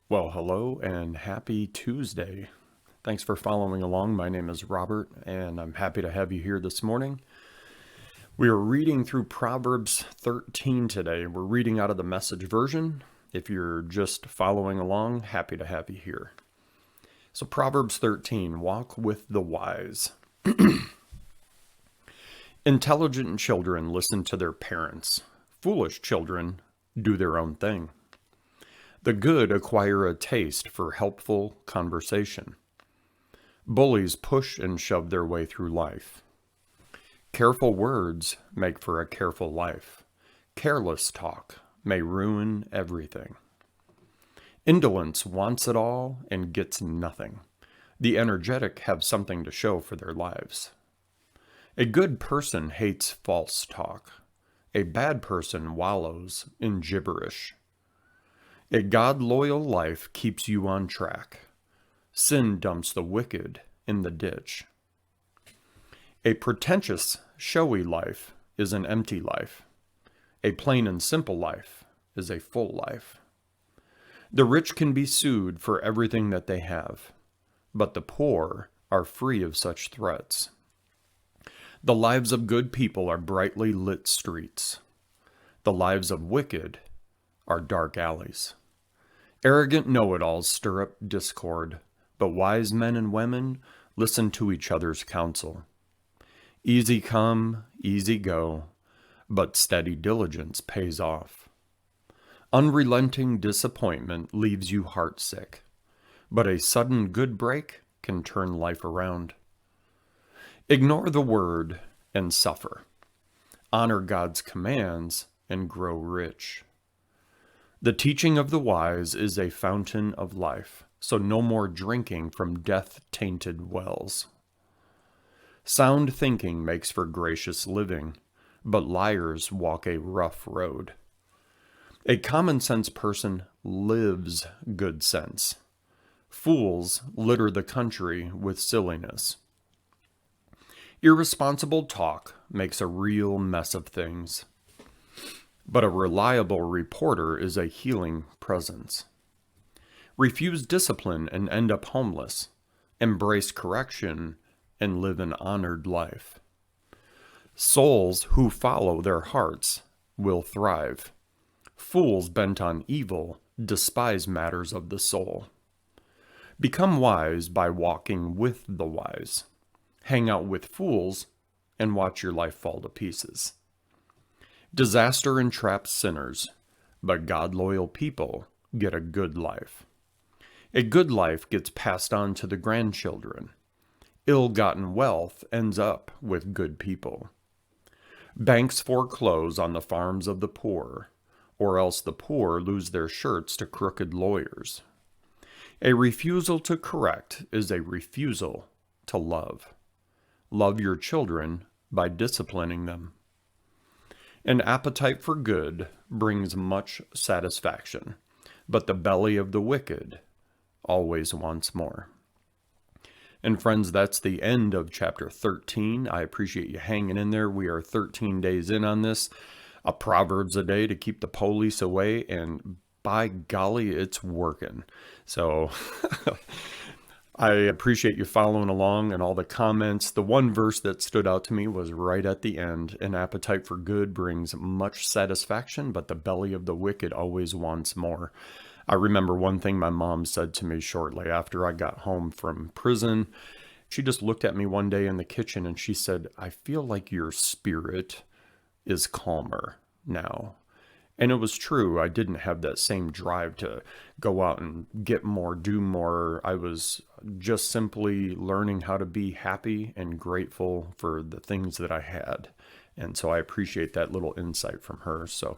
Well, hello and happy Tuesday. Thanks for following along. My name is Robert, and I'm happy to have you here this morning. We are reading through Proverbs 13 today. We're reading out of the Message version. If you're just following along, happy to have you here. So, Proverbs 13, walk with the wise. Intelligent children listen to their parents. Foolish children do their own thing. The good acquire a taste for helpful conversation. Bullies push and shove their way through life. Careful words make for a careful life. Careless talk may ruin everything. Indolence wants it all and gets nothing. The energetic have something to show for their lives. A good person hates false talk. A bad person wallows in gibberish. A God-loyal life keeps you on track. Sin dumps the wicked in the ditch. A pretentious, showy life is an empty life. A plain and simple life is a full life. The rich can be sued for everything that they have, but the poor are free of such threats. The lives of good people are brightly lit streets. The lives of wicked are dark alleys. Arrogant know-it-alls stir up discord, but wise men and women listen to each other's counsel. Easy come, easy go, but steady diligence pays off. Unrelenting disappointment leaves you heartsick, but a sudden good break can turn life around. Ignore the word and suffer. Honor God's commands and grow rich. The teaching of the wise is a fountain of life, so no more drinking from death-tainted wells. Sound thinking makes for gracious living, but liars walk a rough road. A common-sense person lives good sense. Fools litter the country with silliness. Irresponsible talk makes a real mess of things. But a reliable reporter is a healing presence. Refuse discipline and end up homeless. Embrace correction and live an honored life. Souls who follow their hearts will thrive. Fools bent on evil despise matters of the soul. Become wise by walking with the wise. Hang out with fools and watch your life fall to pieces. Disaster entraps sinners, but God-loyal people get a good life. A good life gets passed on to the grandchildren. Ill-gotten wealth ends up with good people. Banks foreclose on the farms of the poor, or else the poor lose their shirts to crooked lawyers. A refusal to correct is a refusal to love. Love your children by disciplining them. An appetite for good brings much satisfaction, but the belly of the wicked always wants more. And friends, that's the end of chapter 13. I appreciate you hanging in there. We are 13 days in on this. A Proverbs a day to keep the police away, and by golly, it's working. So I appreciate you following along and all the comments. The one verse that stood out to me was right at the end. An appetite for good brings much satisfaction, but the belly of the wicked always wants more. I remember one thing my mom said to me shortly after I got home from prison. She just looked at me one day in the kitchen and she said, "I feel like your spirit is calmer now." And it was true. I didn't have that same drive to go out and get more, do more. I was just simply learning how to be happy and grateful for the things that I had. And so I appreciate that little insight from her. So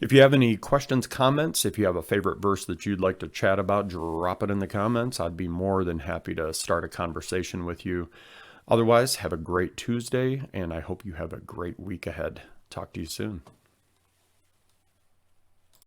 if you have any questions, comments, if you have a favorite verse that you'd like to chat about, drop it in the comments. I'd be more than happy to start a conversation with you. Otherwise, have a great Tuesday, and I hope you have a great week ahead. Talk to you soon.